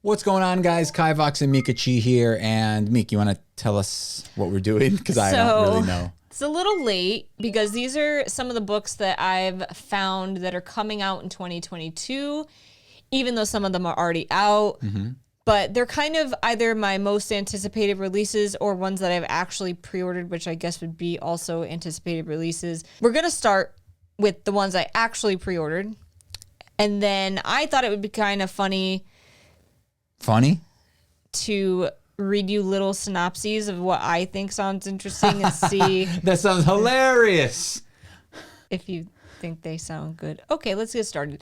What's going on, guys? Kivox and Meekachii here. And Meek, you want to tell us what we're doing? Because I don't really know. It's a little late because these are some of the books that I've found that are coming out in 2022, even though some of them are already out. Mm-hmm. But they're kind of either my most anticipated releases or ones that I've actually pre-ordered, which I guess would be also anticipated releases. We're going to start with the ones I actually pre-ordered. And then I thought it would be kind of funny to read you little synopses of what I think sounds interesting and see. That sounds hilarious. If you think they sound good. Okay, let's get started.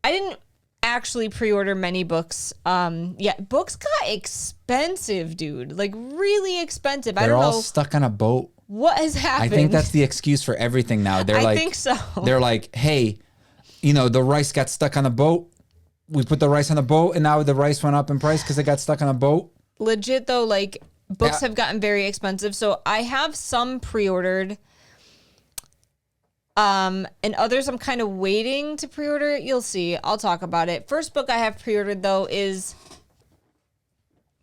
I didn't actually pre-order many books. Books got expensive, dude. Like really expensive. They're I don't know. They're all stuck on a boat. What has happened? I think that's the excuse for everything now. I think so. They're like, hey, the rice got stuck on a boat. We put the rice on the boat, and now the rice went up in price because it got stuck on a boat. Legit, though, like, books have gotten very expensive. So I have some pre-ordered, and others I'm kind of waiting to pre-order. You'll see. I'll talk about it. First book I have pre-ordered, though, is...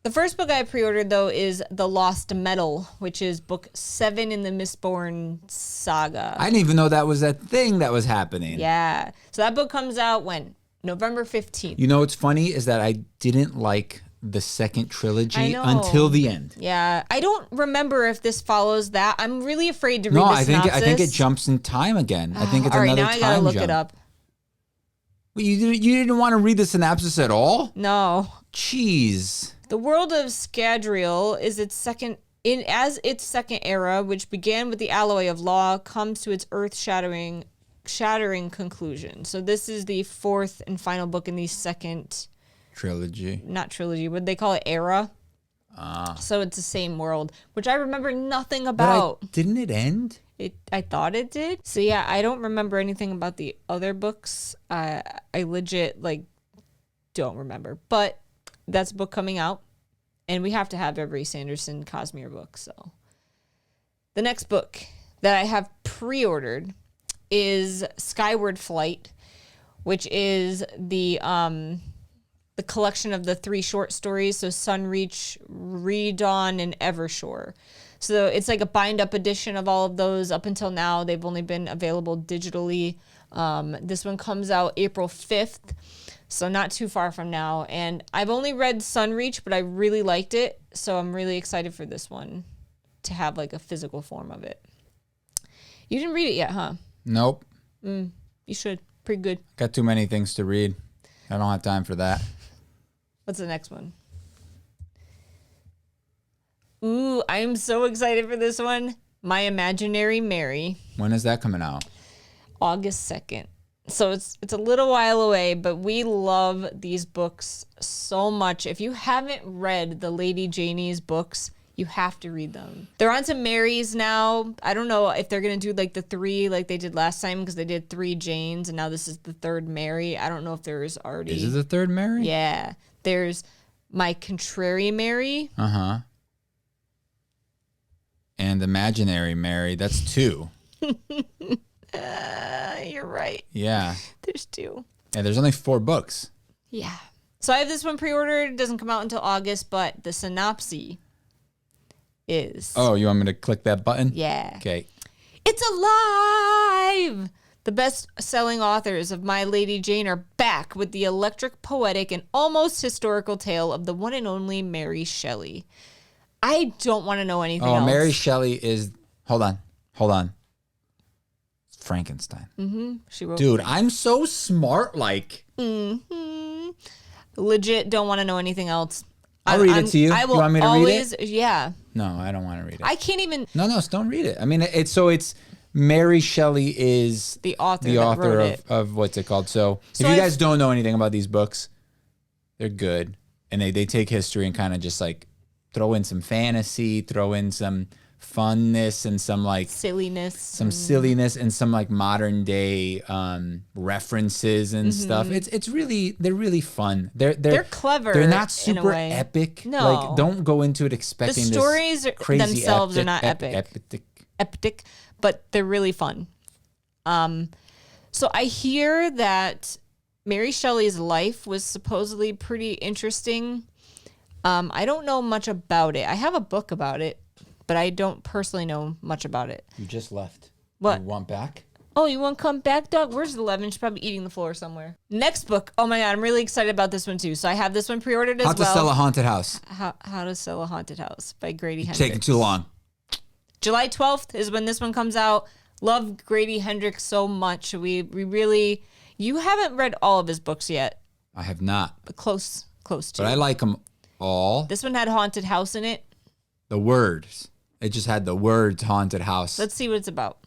The first book I pre-ordered, though, is The Lost Metal, which is book 7 in the Mistborn saga. I didn't even know that was a thing that was happening. Yeah. So that book comes out when? November 15th. You know what's funny is that I didn't like the second trilogy until the end. Yeah. I don't remember if this follows that. I'm really afraid to read the synopsis. I think it jumps in time again. I think it's all right, another now time I gotta look jump. it up. Well, you didn't want to read the synopsis at all? No. Jeez. The world of Scadrial is its second era, which began with the alloy of law, comes to its earth-shattering conclusion. So this is the fourth and final book in the second trilogy. Not trilogy. Would they call it era? So it's the same world, which I remember nothing about. But didn't it end? I thought it did. So yeah, I don't remember anything about the other books. I legit don't remember. But that's a book coming out, and we have to have every Sanderson Cosmere book. So the next book that I have pre-ordered is Skyward Flight, which is the collection of the 3 short stories. So Sunreach, Redawn, and Evershore. So it's like a bind-up edition of all of those. Up until now, they've only been available digitally. This one comes out April 5th. So not too far from now. And I've only read Sunreach, but I really liked it. So I'm really excited for this one to have like a physical form of it. You didn't read it yet, huh? Nope. You should. Pretty good. Got too many things to read. I don't have time for that. What's the next one? Ooh, I am so excited for this one. My Imaginary Mary. When is that coming out? August 2nd. So it's a little while away, but we love these books so much. If you haven't read the Lady Janie's books, you have to read them. They're on to Marys now. I don't know if they're going to do like the 3 like they did last time, because they did 3 Janes, and now this is the 3rd Mary. I don't know if there's already... Is it the 3rd Mary? Yeah. There's My Contrary Mary. Uh-huh. And Imaginary Mary. That's 2. You're right. Yeah. There's 2. Yeah, there's only 4 books. Yeah. So I have this one pre-ordered. It doesn't come out until August, but the synopsis is... Oh, you want me to click that button? Yeah. Okay. It's alive! The best-selling authors of My Lady Jane are back with the electric, poetic, and almost historical tale of the one and only Mary Shelley. I don't want to know anything else. Oh, Mary Shelley is... Hold on. Frankenstein. Mm-hmm. She wrote... Dude, I'm so smart, like... Mm-hmm. Legit don't want to know anything else. I'll read it to you. I will you want me to always, read it? Yeah. No, I don't want to read it. I can't even... No, don't read it. I mean, it's Mary Shelley is the author of what's it called. So if you guys don't know anything about these books, they're good. And they take history and kind of just like throw in some fantasy, throw in some funness and some like silliness, and some like modern day references and stuff. They're really fun. They're clever. They're not super epic. No, like don't go into it expecting the stories this crazy themselves are not epic, but they're really fun. So I hear that Mary Shelley's life was supposedly pretty interesting. I don't know much about it. I have a book about it, but I don't personally know much about it. You just left. What? You want back? Oh, you want to come back, dog? Where's 11? She's probably eating the floor somewhere. Next book. Oh my God, I'm really excited about this one too. So I have this one pre-ordered as well. How to Sell a Haunted House. How to Sell a Haunted House by Grady Hendrix. Taking too long. July 12th is when this one comes out. Love Grady Hendrix so much. We really, you haven't read all of his books yet. I have not. But close to. But I like them all. This one had haunted house in it. The words. It just had the words haunted house. Let's see what it's about.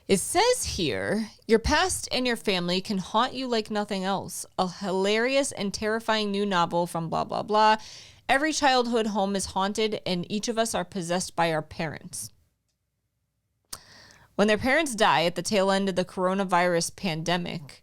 It says here, your past and your family can haunt you like nothing else. A hilarious and terrifying new novel from blah, blah, blah. Every childhood home is haunted and each of us are possessed by our parents. When their parents die at the tail end of the coronavirus pandemic,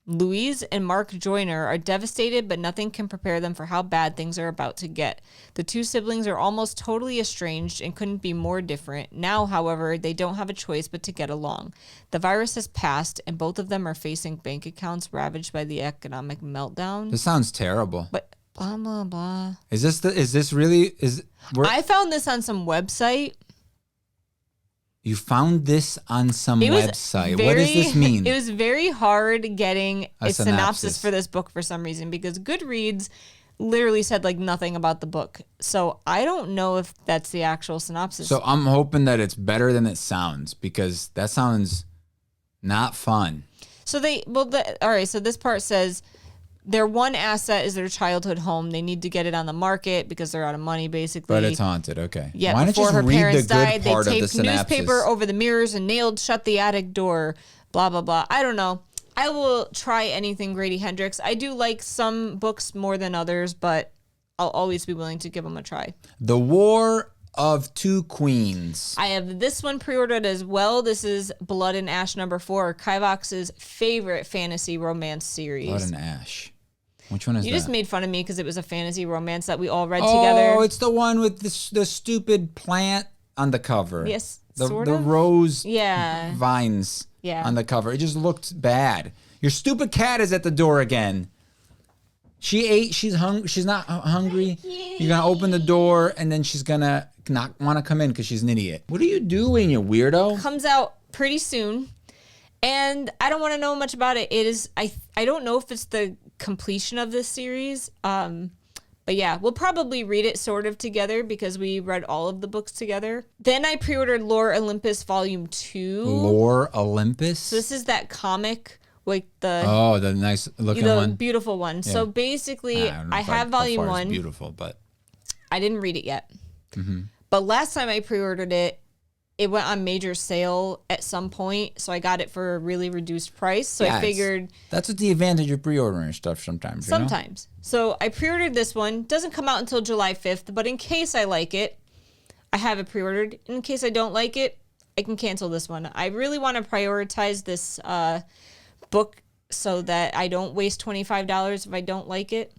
Louise and Mark Joyner are devastated, but nothing can prepare them for how bad things are about to get. The two siblings are almost totally estranged and couldn't be more different. Now, however, they don't have a choice but to get along. The virus has passed, and both of them are facing bank accounts ravaged by the economic meltdown. This sounds terrible. But blah, blah, blah. I found this on some website. You found this on some website. What does this mean? It was very hard getting a synopsis for this book for some reason because Goodreads literally said like nothing about the book. So I don't know if that's the actual synopsis. So I'm hoping that it's better than it sounds because that sounds not fun. So all right. So this part says their one asset is their childhood home. They need to get it on the market because they're out of money, basically. But it's haunted. Okay. Yeah. Why before don't you her just read parents the good died, part they of the taped synopsis? newspaper over the mirrors and nailed shut the attic door. Blah blah blah. I don't know. I will try anything Grady Hendrix. I do like some books more than others, but I'll always be willing to give them a try. The War of Two Queens. I have this one pre-ordered as well. This is Blood and Ash #4, Kivox's favorite fantasy romance series. Blood and Ash. Which one is that? You just made fun of me because it was a fantasy romance that we all read together. Oh, it's the one with the stupid plant on the cover. Yes, the rose yeah. vines on the cover. It just looked bad. Your stupid cat is at the door again. She ate. She's not hungry. You're gonna open the door and then she's gonna not want to come in because she's an idiot. What are you doing, you weirdo? Comes out pretty soon, and I don't want to know much about it. It is. I don't know if it's the completion of this series. But yeah, we'll probably read it sort of together because we read all of the books together. Then I pre-ordered Lore Olympus Volume 2. Lore Olympus? So this is that comic, like the nice looking one. The beautiful one. Yeah. So basically, I have Volume 1. It's beautiful, but I didn't read it yet. Mm-hmm. But last time I pre-ordered it, it went on major sale at some point, so I got it for a really reduced price. So I figured that's what the advantage of pre-ordering stuff sometimes. Sometimes. So I pre-ordered this one. Doesn't come out until July 5th, but in case I like it, I have it pre-ordered. In case I don't like it, I can cancel this one. I really want to prioritize this book so that I don't waste $25 if I don't like it.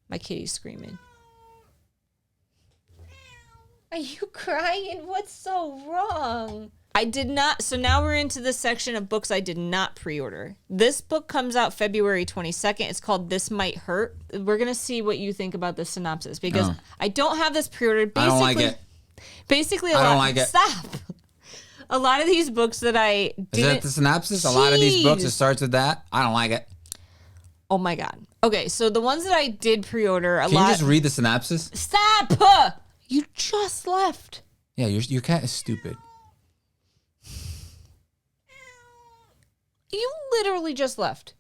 My kitty's screaming. Are you crying? What's so wrong? I did not. So now we're into the section of books I did not pre-order. This book comes out February 22nd. It's called This Might Hurt. We're going to see what you think about the synopsis because I don't have this pre-ordered. I don't like it. Basically, I don't like it. Stop. A lot of these books that I didn't. Is that the synopsis? Jeez. A lot of these books, it starts with that. I don't like it. Oh my God. Okay, so the ones that I did pre-order, Can you just read the synopsis? Stop! You just left. Yeah, your cat is stupid. You literally just left.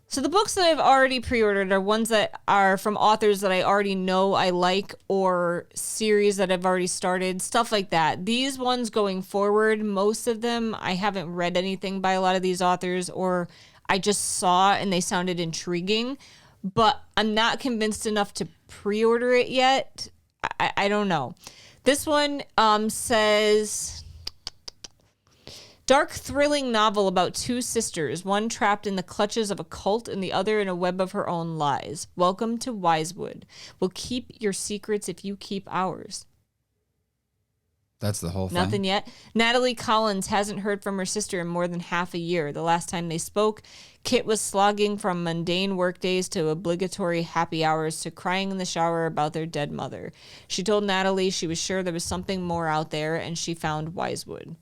So the books that I've already pre-ordered are ones that are from authors that I already know I like or series that I've already started, stuff like that. These ones going forward, most of them, I haven't read anything by a lot of these authors or I just saw and they sounded intriguing, but I'm not convinced enough to pre-order it yet. I don't know. This one says, dark, thrilling novel about two sisters, one trapped in the clutches of a cult and the other in a web of her own lies. Welcome to Wisewood. We'll keep your secrets if you keep ours. That's the whole thing. Nothing yet. Natalie Collins hasn't heard from her sister in more than half a year. The last time they spoke, Kit was slogging from mundane workdays to obligatory happy hours to crying in the shower about their dead mother. She told Natalie she was sure there was something more out there, and she found Wisewood.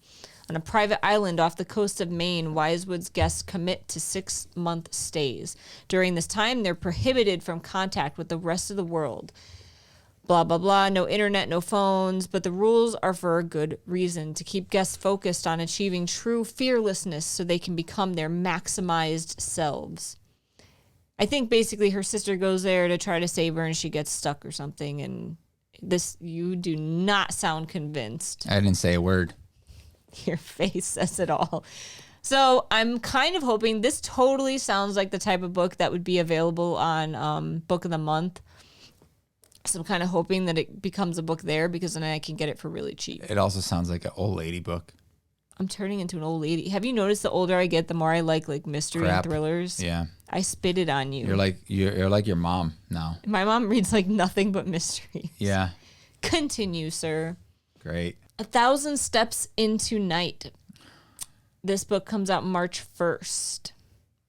On a private island off the coast of Maine, Wisewood's guests commit to 6-month stays. During this time, they're prohibited from contact with the rest of the world. Blah, blah, blah, no internet, no phones, but the rules are for a good reason, to keep guests focused on achieving true fearlessness so they can become their maximized selves. I think basically her sister goes there to try to save her and she gets stuck or something, and you do not sound convinced. I didn't say a word. Your face says it all. So I'm kind of hoping, this totally sounds like the type of book that would be available on Book of the Month. So I'm kind of hoping that it becomes a book there, because then I can get it for really cheap. It also sounds like an old lady book. I'm turning into an old lady. Have you noticed the older I get, the more I like mystery and thrillers? Yeah. I spit it on you. You're like your mom now. My mom reads like nothing but mysteries. Yeah. Continue, sir. Great. 1,000 Steps into Night. This book comes out March 1st.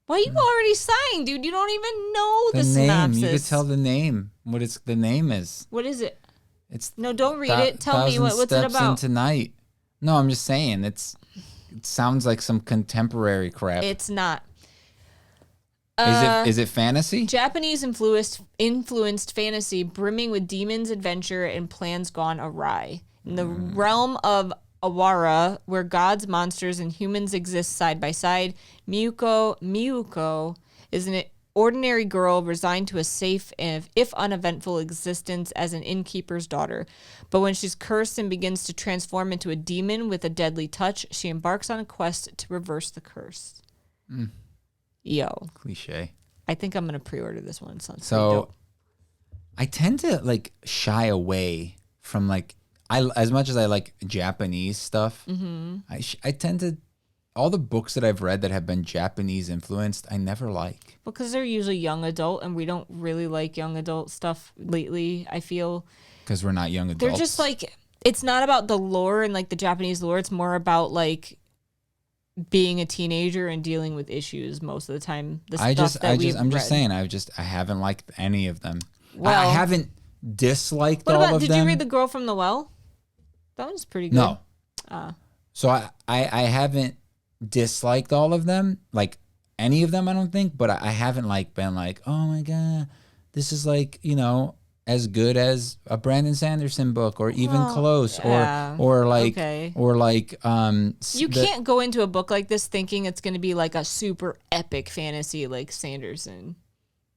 Why are you already sighing, dude? You don't even know the synopsis. You could tell the name. The name is. What is it? It's No, don't read it. Tell me what's it Steps about. into Night. No, I'm just saying it sounds like some contemporary crap. It's not. Is it fantasy? Japanese influenced fantasy brimming with demons, adventure, and plans gone awry. In the realm of Awara, where gods, monsters, and humans exist side by side, Miyuko is an ordinary girl resigned to a safe, if uneventful, existence as an innkeeper's daughter. But when she's cursed and begins to transform into a demon with a deadly touch, she embarks on a quest to reverse the curse. Yo. Cliche. I think I'm going to pre-order this one. It sounds pretty So dope. I tend to shy away from as much as I like Japanese stuff. Mm-hmm. I tend to, all the books that I've read that have been Japanese influenced, I never like. Because they're usually young adult, and we don't really like young adult stuff lately, I feel. Because we're not young adults. They're just it's not about the lore and the Japanese lore. It's more about being a teenager and dealing with issues most of the time. I'm just saying, I haven't liked any of them. Well, I haven't disliked all of them. Did you read The Girl from the Well? That one's pretty good. No. So I haven't disliked all of them, any of them, I don't think, but I haven't been oh my God, this is as good as a Brandon Sanderson book, or even close, yeah. Okay. You can't go into a book like this thinking it's going to be a super epic fantasy like Sanderson.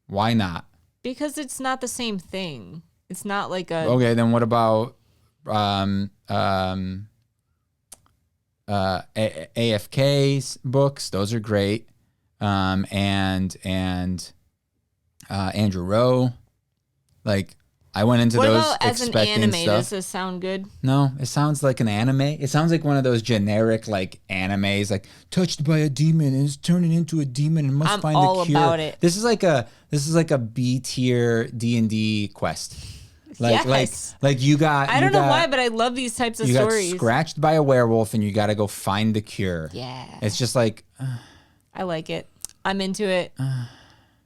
Why not? Because it's not the same thing. It's not a... Okay, then what about AFK's books? Those are great. And Andrew Rowe. I went into what those about as an expecting anime? stuff. Does this sound good? No, it sounds like an anime. It sounds like one of those generic animes, touched by a demon and is turning into a demon and must find all a cure. about it. This is like a B tier D&D quest. Yes. You got. I don't know why, but I love these types of stories. You got scratched by a werewolf and you got to go find the cure. Yeah. It's just I like it. I'm into it.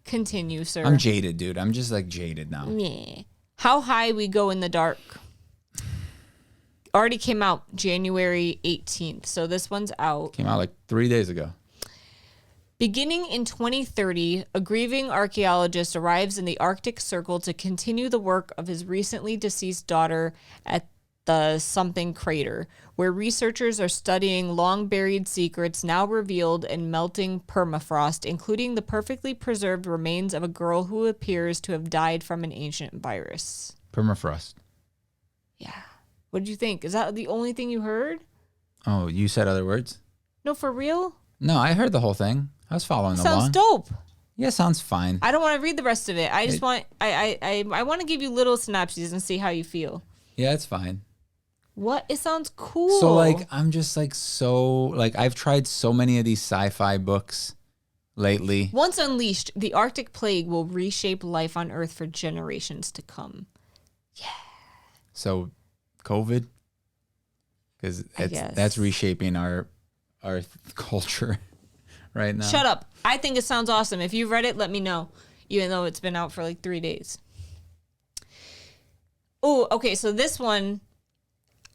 Continue, sir. I'm jaded, dude. I'm just jaded now. Yeah. How High We Go in the Dark. Already came out January 18th, so this one's out. Came out 3 days ago. Beginning in 2030, a grieving archaeologist arrives in the Arctic Circle to continue the work of his recently deceased daughter at the Something Crater, where researchers are studying long-buried secrets now revealed in melting permafrost, including the perfectly preserved remains of a girl who appears to have died from an ancient virus. Permafrost. Yeah. What did you think? Is that the only thing you heard? Oh, you said other words? No, for real? No, I heard the whole thing. I was following along. Sounds dope. Yeah, sounds fine. I don't want to read the rest of it. I just want I want to give you little synopses and see how you feel. Yeah, it's fine. What? It sounds cool. So I'm just I've tried so many of these sci-fi books lately. Once unleashed, the Arctic plague will reshape life on Earth for generations to come. Yeah. So, COVID? because that's reshaping our culture right now. Shut up. I think it sounds awesome. If you've read it, let me know, even though it's been out for like 3 days. Oh, okay. So this one,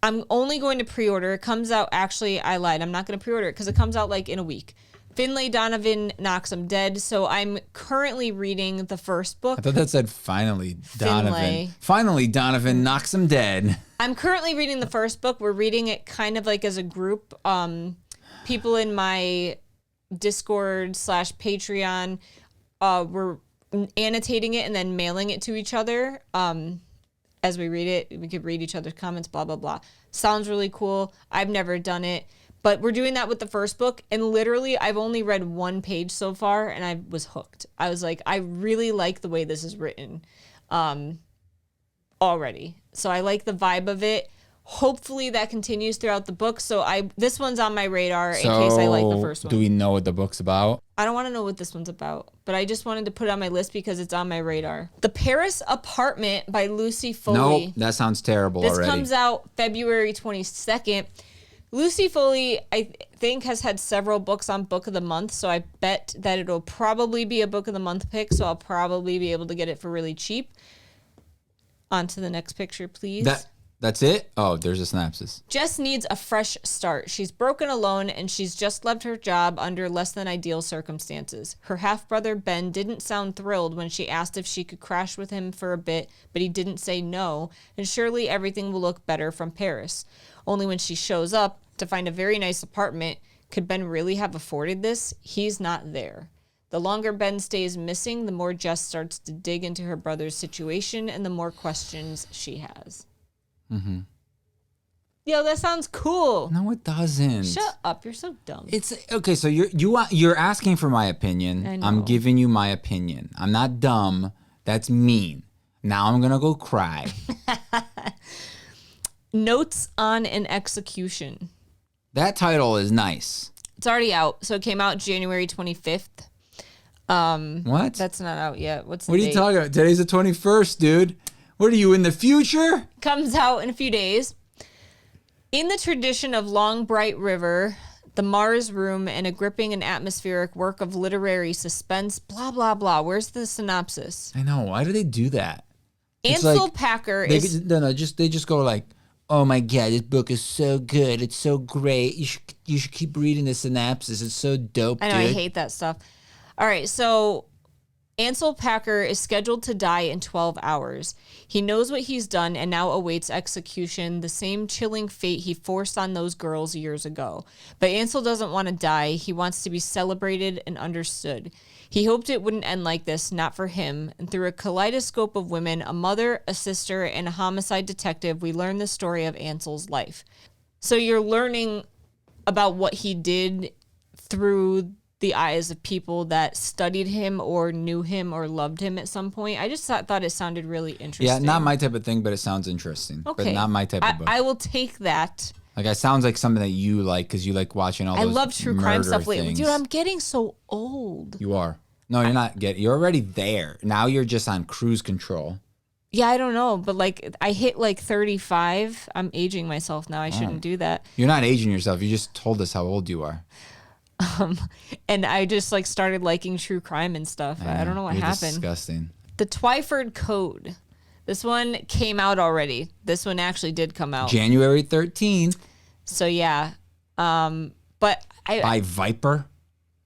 I'm only going to pre-order. It comes out, actually, I lied. I'm not going to pre-order it because it comes out like in a week. Finlay Donovan Knocks 'Em Dead. So I'm currently reading the first book. I thought that said finally Donovan. Finlay. Finally Donovan knocks him dead. I'm currently reading the first book. We're reading it kind of like as a group. People in my Discord / Patreon were annotating it and then mailing it to each other. As we read it, we could read each other's comments, blah, blah, blah. Sounds really cool. I've never done it. But we're doing that with the first book, and literally I've only read 1 page so far, and I was hooked. I was like, I really like the way this is written already. So I like the vibe of it. Hopefully that continues throughout the book. So this one's on my radar in case I like the first one. Do we know what the book's about? I don't want to know what this one's about, but I just wanted to put it on my list because it's on my radar. The Paris Apartment by Lucy Foley. Nope, that sounds terrible already. This comes out February 22nd. Lucy Foley, I think, has had several books on Book of the Month, so I bet that it'll probably be a Book of the Month pick, so I'll probably be able to get it for really cheap. On to the next picture, please. That's it? Oh, there's a synopsis. Jess needs a fresh start. She's broken alone, and she's just left her job under less than ideal circumstances. Her half-brother, Ben, didn't sound thrilled when she asked if she could crash with him for a bit, but he didn't say no, and surely everything will look better from Paris. Only when she shows up to find a very nice apartment, could Ben really have afforded this? He's not there. The longer Ben stays missing, the more Jess starts to dig into her brother's situation and the more questions she has. Mm-hmm. Yo, that sounds cool. No, it doesn't. Shut up. You're so dumb. It's okay. So you're asking for my opinion. I know. I'm giving you my opinion. I'm not dumb. That's mean. Now I'm going to go cry. Notes on an Execution. That title is nice. It's already out. So it came out January 25th. What? That's not out yet. What's the What are date? you talking about? Today's the 21st, dude. What are you, in the future? Comes out in a few days. In the tradition of Long Bright River, The Mars Room, and a gripping and atmospheric work of literary suspense, blah, blah, blah. Where's the synopsis? I know. Why do they do that? Ansel Packer they is... They just go like, oh my God, this book is so good. It's so great. You should keep reading the synopsis. It's so dope, I know, dude. I hate that stuff. All right, so Ansel Packer is scheduled to die in 12 hours. He knows what he's done and now awaits execution, the same chilling fate he forced on those girls years ago. But Ansel doesn't want to die. He wants to be celebrated and understood. He hoped it wouldn't end like this, not for him. And through a kaleidoscope of women, a mother, a sister, and a homicide detective, we learn the story of Ansel's life. So you're learning about what he did through the eyes of people that studied him or knew him or loved him at some point. I just thought it sounded really interesting. Yeah, not my type of thing, but it sounds interesting. Okay. But not my type of book. I will take that. Like, it sounds like something that you like because you like watching all those I love true crime stuff lately. things. Dude, I'm getting so old. You are. No, you're not you're already there. Now you're just on cruise control. Yeah, I don't know, but like I hit like 35. I'm aging myself now. I shouldn't do that. You're not aging yourself. You just told us how old you are. And I just like started liking true crime and stuff. I don't know what You're happened. Disgusting. The Twyford Code. This one came out already. This one actually did come out. January 13th. So yeah. But By Viper?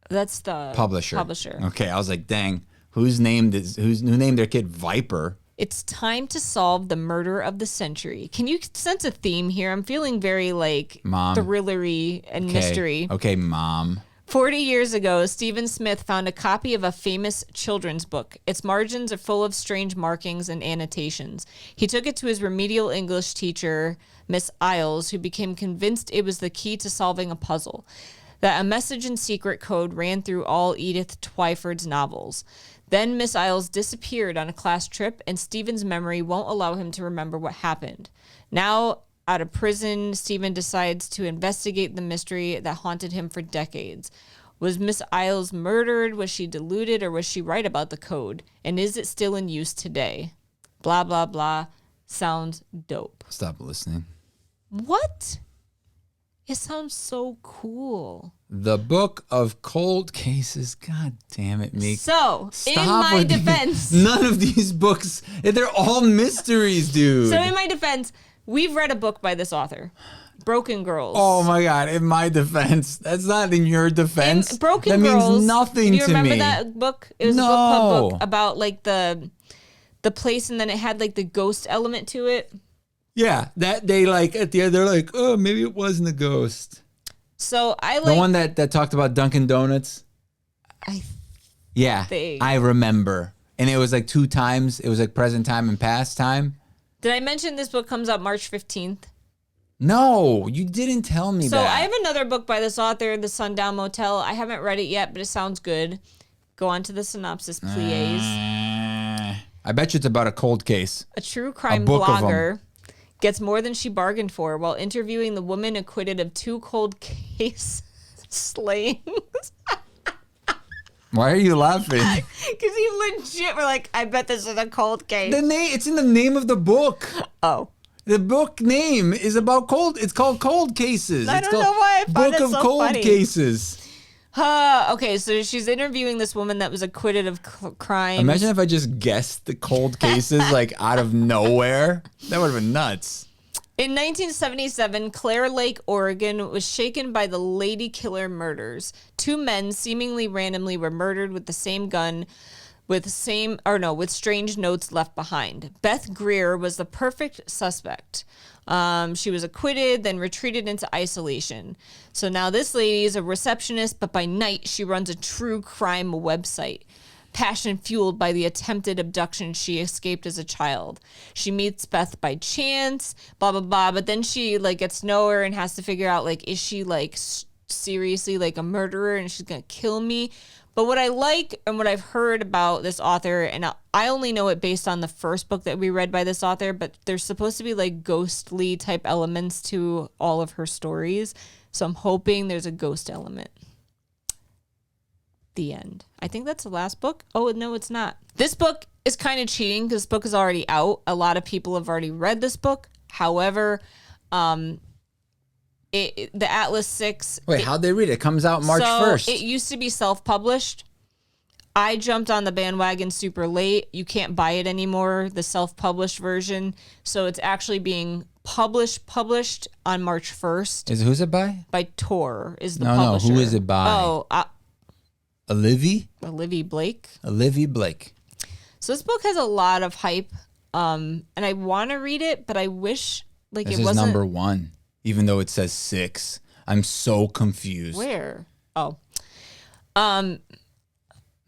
That's the Publisher. Publisher. Okay, I was like, dang, who named their kid Viper? It's time to solve the murder of the century. Can you sense a theme here? I'm feeling very like Mom. thrillery and mystery. Okay, Mom. 40 years ago, Stephen Smith found a copy of a famous children's book. Its margins are full of strange markings and annotations. He took it to his remedial English teacher, Miss Isles, who became convinced it was the key to solving a puzzle. That a message and secret code ran through all Edith Twyford's novels. Then Miss Isles disappeared on a class trip, and Stephen's memory won't allow him to remember what happened. Now, out of prison, Stephen decides to investigate the mystery that haunted him for decades. Was Miss Isles murdered? Was she deluded? Or was she right about the code? And is it still in use today? Blah, blah, blah. Sounds dope. Stop listening. What? It sounds so cool. The Book of Cold Cases. God damn it, Meek. So, Stop in my with defense. None of these books, they're all mysteries, dude. So, in my defense, we've read a book by this author, Broken Girls. Oh my God, in my defense. That's not in your defense. Broken that Girls. means nothing to me. Do you remember that book? It was a book club book about like the place, and then it had like the ghost element to it. Yeah, that they like at the end they're like, oh, maybe it wasn't a ghost. So I like the one that talked about Dunkin' Donuts. I remember, and it was like 2 times. It was like present time and past time. Did I mention this book comes out March 15th? No, you didn't tell me that. So I have another book by this author, The Sundown Motel. I haven't read it yet, but it sounds good. Go on to the synopsis, please. I bet you it's about a cold case. A true crime blogger gets more than she bargained for while interviewing the woman acquitted of 2 cold case slayings. Why are you laughing? Because you legit were like, I bet this is a cold case. It's in the name of the book. Oh. The book name is about it's called Cold Cases. I don't know why I found Book it of so Cold funny. Cases. Okay, so she's interviewing this woman that was acquitted of crimes. Imagine if I just guessed the cold cases like out of nowhere. That would have been nuts. In 1977, Clare Lake, Oregon was shaken by the Lady Killer murders. 2 men seemingly randomly were murdered with the same gun with strange notes left behind. Beth Greer was the perfect suspect. She was acquitted, then retreated into isolation. So now this lady is a receptionist, but by night she runs a true crime website. Passion fueled by the attempted abduction she escaped as a child. She meets Beth by chance, blah, blah, blah. But then she like gets to know her and has to figure out like, is she like seriously like a murderer and she's going to kill me? But what I like and what I've heard about this author, and I only know it based on the first book that we read by this author, but there's supposed to be like ghostly type elements to all of her stories. So I'm hoping there's a ghost element. The end. I think that's the last book. Oh, no, it's not. This book is kind of cheating because this book is already out. A lot of people have already read this book. However, the Atlas 6. Wait, how'd they read it? It comes out March 1st. It used to be self-published. I jumped on the bandwagon super late. You can't buy it anymore, the self-published version. So it's actually being published on March 1st. Who's it by? By Tor is the publisher. No, who is it by? Oh, Olivia Blake. Olivia Blake. So this book has a lot of hype, and I want to read it, but I wish like this it wasn't. This is number 1, even though it says 6. I'm so confused. Where? Oh. No,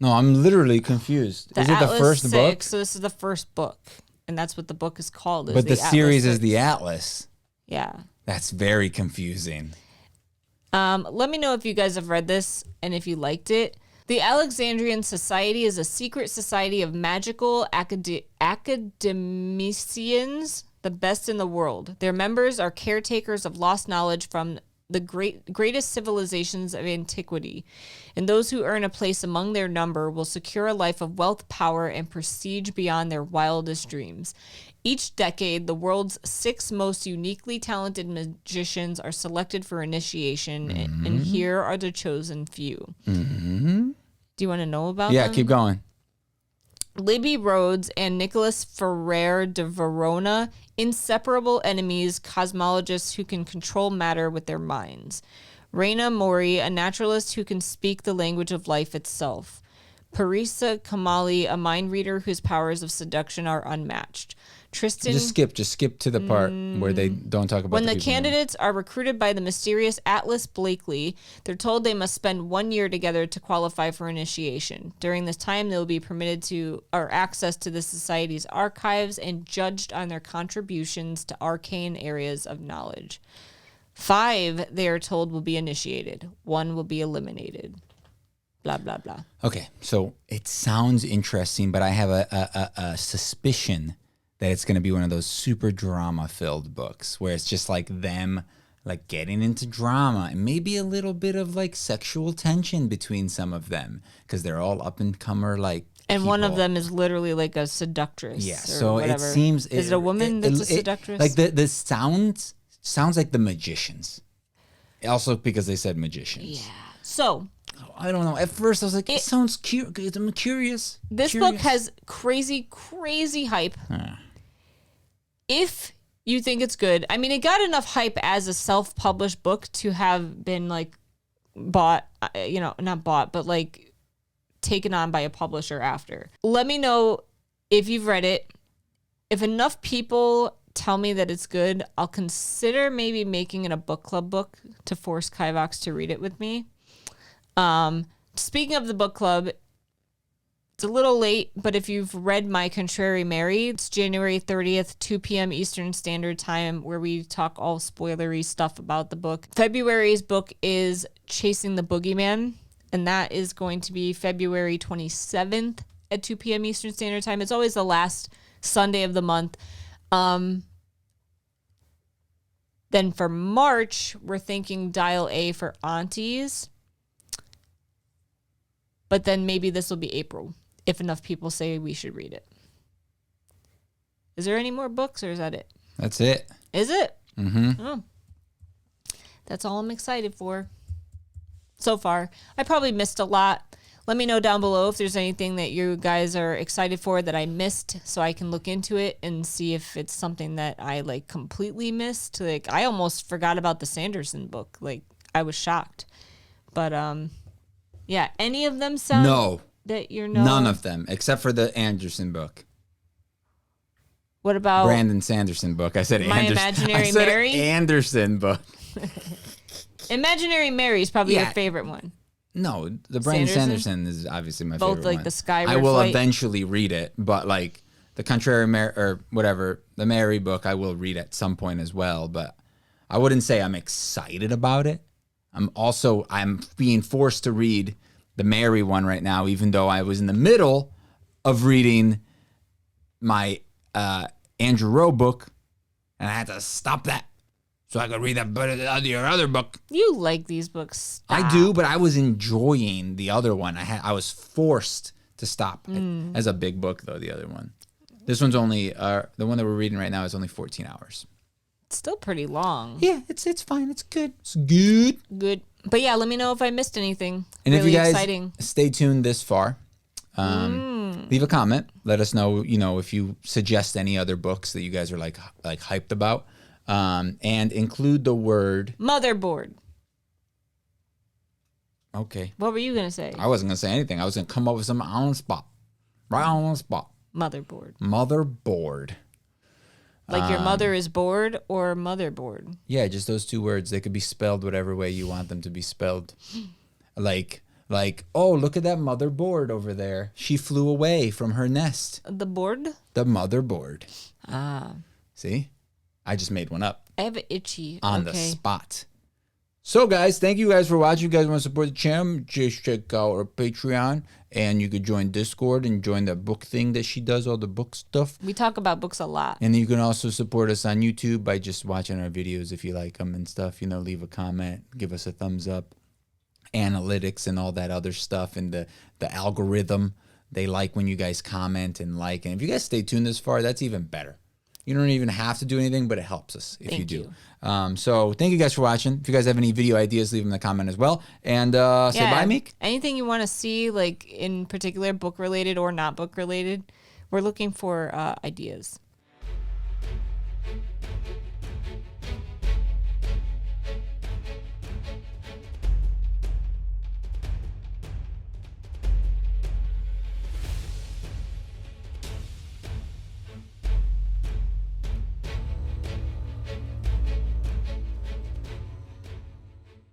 I'm literally confused. Is it the first 6, book? So this is the first book, and that's what the book is called. But the series Atlas is the Atlas. Yeah. That's very confusing. Let me know if you guys have read this and if you liked it. The Alexandrian Society is a secret society of magical academicians, the best in the world. Their members are caretakers of lost knowledge from the greatest civilizations of antiquity, and those who earn a place among their number will secure a life of wealth, power, and prestige beyond their wildest dreams. Each decade, the world's 6 most uniquely talented magicians are selected for initiation, and here are the chosen few. Mm-hmm. Do you want to know about them? Yeah, keep going. Libby Rhodes and Nicholas Ferrer de Verona, inseparable enemies, cosmologists who can control matter with their minds. Raina Mori, a naturalist who can speak the language of life itself. Parisa Kamali, a mind reader whose powers of seduction are unmatched. Tristan. Just skip to the part where they don't talk about when the candidates are recruited by the mysterious Atlas Blakely, they're told they must spend 1 year together to qualify for initiation. During this time, they will be permitted access to the society's archives and judged on their contributions to arcane areas of knowledge. 5, they are told, will be initiated. 1 will be eliminated. Blah, blah, blah. Okay, so it sounds interesting, but I have a suspicion that it's going to be one of those super drama-filled books where it's just like them like getting into drama and maybe a little bit of like sexual tension between some of them because they're all up-and-comer like And people. one of them is literally like a seductress. Yeah, or so whatever. it seems... Is it a woman that's a seductress? Like the sounds like The Magicians. Also because they said magicians. Yeah. So I don't know. At first I was like, it sounds cute. I'm curious. This book has crazy, crazy hype. If you think it's good, I mean, it got enough hype as a self-published book to have been like bought, not bought, but like taken on by a publisher after. Let me know if you've read it. If enough people tell me that it's good, I'll consider maybe making it a book club book to force Kivox to read it with me. Speaking of the book club, it's a little late, but if you've read My Contrary Mary, it's January 30th, 2 p.m. Eastern Standard Time, where we talk all spoilery stuff about the book. February's book is Chasing the Boogeyman, and that is going to be February 27th at 2 p.m. Eastern Standard Time. It's always the last Sunday of the month. Then for March, we're thinking Dial A for Aunties. But then maybe this will be April, if enough people say we should read it. Is there any more books, or is that it? That's it. Is it? Mm-hmm. Oh. That's all I'm excited for so far. I probably missed a lot. Let me know down below if there's anything that you guys are excited for that I missed, so I can look into it and see if it's something that I like completely missed. Like, I almost forgot about the Sanderson book. Like, I was shocked. But yeah, any of them sound that you're none of them except for the Anderson book. What about Brandon Sanderson book? I said My Anderson. Imaginary I said Mary? Anderson book. Imaginary Mary is probably your favorite one. No, the Brandon Sanderson is obviously my favorite one. Both like the Skyward I will Flight. eventually read it, but like the Contrary Mary or whatever, the Mary book, I will read at some point as well. But I wouldn't say I'm excited about it. I'm being forced to read the Mary one right now, even though I was in the middle of reading my Andrew Rowe book, and I had to stop that so I could read your other book. You like these books. Stop. I do, but I was enjoying the other one. I was forced to stop. As a big book, though, the other one. This one's only, the one that we're reading right now is only 14 hours. It's still pretty long. Yeah, it's fine. It's good. It's good. Good. But yeah, let me know if I missed anything. And really if you guys exciting. Stay tuned this far, leave a comment. Let us know, if you suggest any other books that you guys are like hyped about. And include the word motherboard. Okay. What were you going to say? I wasn't going to say anything. I was going to come up with something on the spot. Right on the spot. Motherboard. Motherboard. Like your mother is bored or motherboard? Yeah, just those two words. They could be spelled whatever way you want them to be spelled. Like, oh, look at that motherboard over there. She flew away from her nest. The board? The motherboard. Ah. See? I just made one up. I have an itchy. On the spot. So, guys, thank you guys for watching. If you guys want to support the channel, just check out our Patreon. And you could join Discord and join the book thing that she does, all the book stuff. We talk about books a lot. And you can also support us on YouTube by just watching our videos if you like them and stuff. Leave a comment, give us a thumbs up. Analytics and all that other stuff. And the algorithm, they like when you guys comment and like. And if you guys stay tuned this far, that's even better. You don't even have to do anything, but it helps us if you do. So thank you guys for watching. If you guys have any video ideas, leave them in the comment as well. And say bye, Meek. Anything you want to see, like in particular, book related or not book related, we're looking for ideas.